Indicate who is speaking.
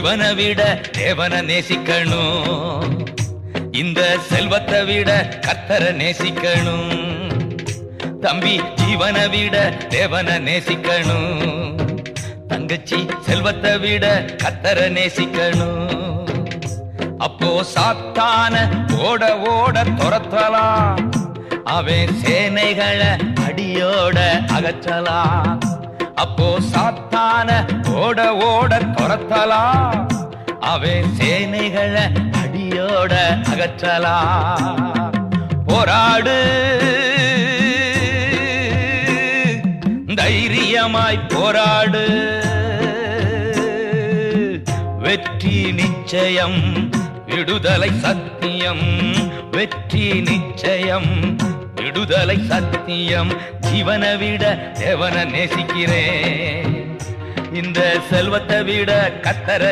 Speaker 1: ஜீவனை விட தேவனை நேசிக்கணும். இந்த செல்வத்தை விட கர்த்தரை நேசிக்கணும். தம்பி ஜீவனை விட தேவனை நேசிக்கணும். தங்கச்சி செல்வத்தை விட கர்த்தரை நேசிக்கணும். அப்போ சாத்தான ஓட ஓட துரத்தலாம். அவன் சேனைகளை அடியோட அகற்றலாம். அப்போ சாத்தான ஓட ஓட துரத்தலாம். அவன் சேனைகளை அடியோட அகற்றலாம். போராடு, தைரியமாய் போராடு. வெற்றி நிச்சயம், விடுதலை சத்தியம். வெற்றி நிச்சயம், விடுதலை சத்தியம். ஜீவனை விட தேவனை நேசிக்கிறேன். இந்த செல்வத்தை விட கர்த்தரை